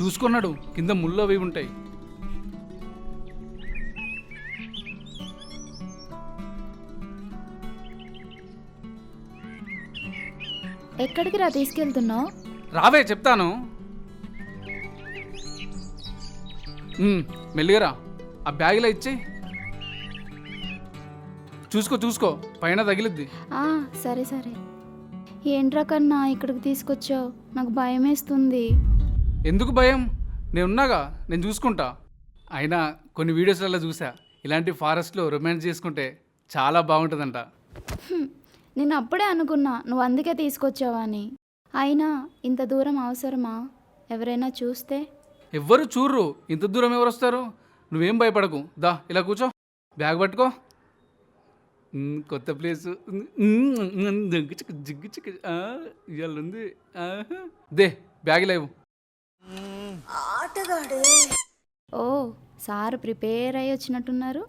చూసుకున్నాడు, కింద ముళ్ళు అవి ఉంటాయి. ఎక్కడికి రా తీసుకెళ్తున్నావు? రావే చెప్తాను. మెల్లిగరా, ఆ బ్యాగ్లో ఇచ్చి చూసుకో పైన తగిలిద్ది. సరే సరే. ఏంట్రా కన్నా ఇక్కడికి తీసుకొచ్చావు? నాకు భయం వేస్తుంది. ఎందుకు భయం? నేనున్నాగా, నేను చూసుకుంటా. అయినా కొన్ని వీడియోస్లలో చూసా, ఇలాంటి ఫారెస్ట్లో రొమాన్స్ చేసుకుంటే చాలా బాగుంటుందంట. నేను అప్పుడే అనుకున్నా నువ్వు అందుకే తీసుకొచ్చావని. అయినా ఇంత దూరం అవసరమా? ఎవరైనా చూస్తే? ఎవ్వరు చూర్రు, ఇంత దూరం ఎవరు వస్తారు? నువ్వేం భయపడకు, దా ఇలా కూర్చో, బ్యాగ్ పట్టుకో. కొత్త ప్లేసు జిగ్గు చిక్కు ఇవాళ ఉంది. దే బ్యాగ్ లేవు. ఓ, సార్ ప్రిపేర్ అయ్యి వచ్చినట్టున్నారు.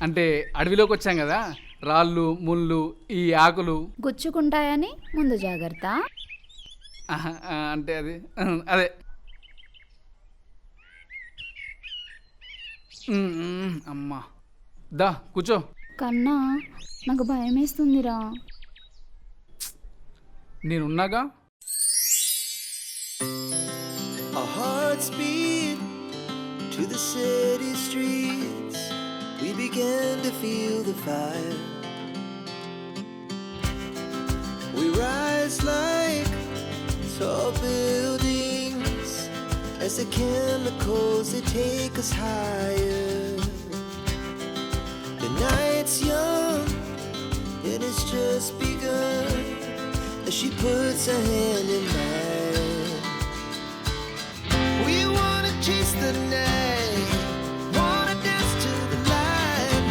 అంటే అడవిలోకి వచ్చాం కదా, రాళ్ళు ముళ్ళు ఈ ఆకులు గుచ్చుకుంటాయని ముందు జాగ్రత్త. అంటే అదే అమ్మా, దా కూర్చో. కన్నా నాకు భయం వేస్తుందిరా. నేనున్నాగా. Our hearts beat to the city streets. We began to feel the fire. We rise like tall buildings as the chemicals they take us higher. The night's young and it's just begun as she puts her hand in mine. We wanna chase the night, wanna dance to the light,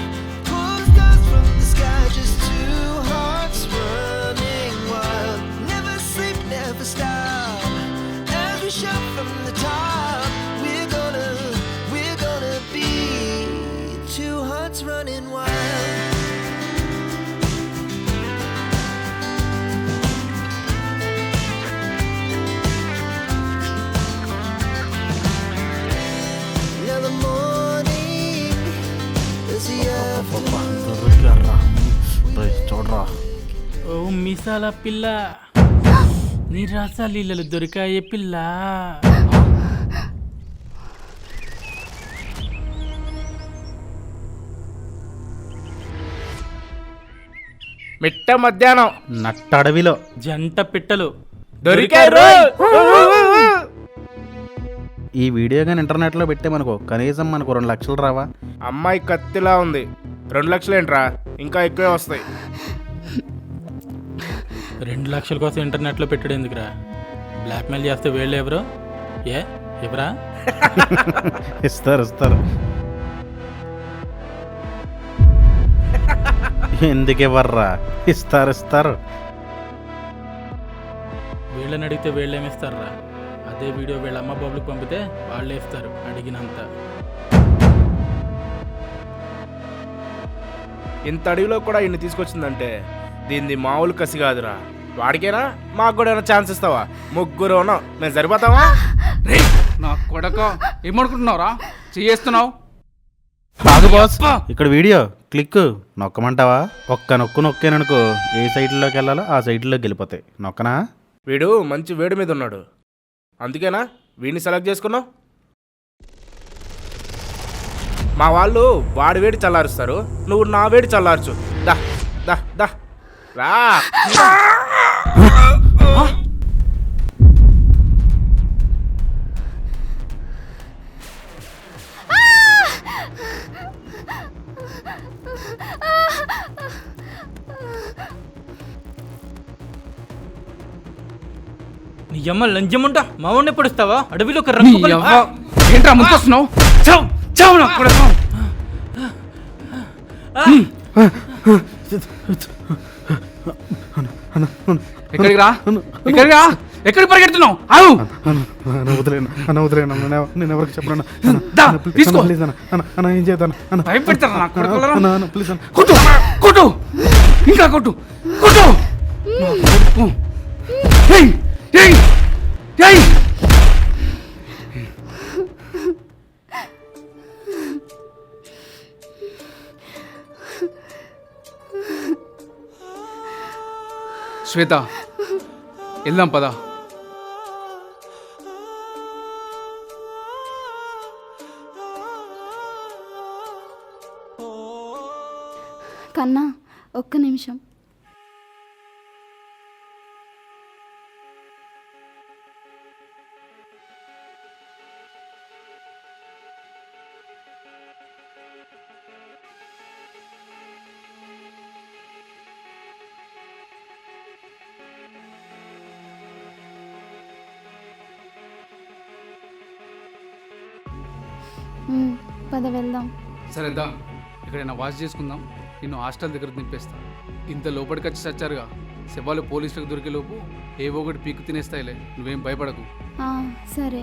pull the stars from the sky, just two hearts running wild. Never sleep, never stop, as we shout from the top. We're gonna be two hearts running wild. Now the morning is the afternoon. చూడరా, ఓ మిసాల పిల్ల, నీ రసాలీలలు దొరికాయే పిల్ల. మిట్ట మధ్యాహ్నం నట్టడవిలో జంట పిట్టలు దొరికారు. ఈ వీడియో కానీ ఇంటర్నెట్లో పెట్టామనుకో, కనీసం మనకు 2 లక్షలు రావా? అమ్మాయి కత్తిలా ఉంది, 2 లక్షలేంట్రా, ఇంకా ఎక్కువే వస్తాయి. 2 లక్షల కోసం ఇంటర్నెట్లో పెట్టాడు ఎందుకురా? బ్లాక్మెయిల్ చేస్తే వీళ్ళు ఎవరు? ఎవరా? ఇస్తారు. ఎందుకు ఇవ్వర్రా? ఇస్తారు. వీళ్ళని అడిగితే వీళ్ళేమిస్తారా? అదే వీడియో వీళ్ళ అమ్మ బాబులకు పంపితే వాళ్ళే ఇస్తారు అడిగినంత. ఇంత అడవిలో కూడా ఇన్ని తీసుకొచ్చిందంటే దీన్ని మామూలు కసి కాదురా. వాడికేనా, మాకు కూడా ఏమైనా ఛాన్స్ ఇస్తావా? ముగ్గురు ఉన్నాం, మేము సరిపోతావా? నా కొడక, ఏమనుకుంటున్నావురా? చేస్తున్నావు కాదు బాస్, ఇక్కడ వీడియో క్లిక్ నొక్కమంటావా? ఒక్క నొక్కు నొక్కాననుకో, ఏ సైట్లోకి వెళ్ళాలో ఆ సైట్లోకి వెళ్ళిపోతాయి. నొక్కనా? వీడు మంచి వేడి మీద ఉన్నాడు, అందుకేనా వీడిని సెలెక్ట్ చేసుకున్నావు? మా వాళ్ళు వాడి వేడి చల్లారుస్తారు, నువ్వు నా వేడి చల్లార్చు. దా దా దా రా. నీ అమ్మ లంజముంటా, మా వాడిని ఎప్పుడు ఇస్తావా? అడవిలో ఏంట్రా ముందుకొస్తున్నావు? చావు నా కొడక. ఎక్కడికి రా, ఎక్కడికి పరిగెడుతున్నావు? నేను ఎవరికి చెప్పను. ఏం చేద్దాం? కొట్టు, ఇంకా కొట్టు. శ్వేత వెళ్దాం పదా. కన్నా ఒక్క నిమిషం. పద వెళ్దాం. సరే దా, ఇక్కడైనా వాష్ చేసుకుందాం. నిన్ను హాస్టల్ దగ్గర దింపేస్తా. ఇంత లోపలికి వచ్చి చచ్చారుగా, శవాలు పోలీసులకు దొరికే లోపు ఏవో ఒకటి పీకు తినేస్తాయిలే, నువ్వేం భయపడకు. సరే.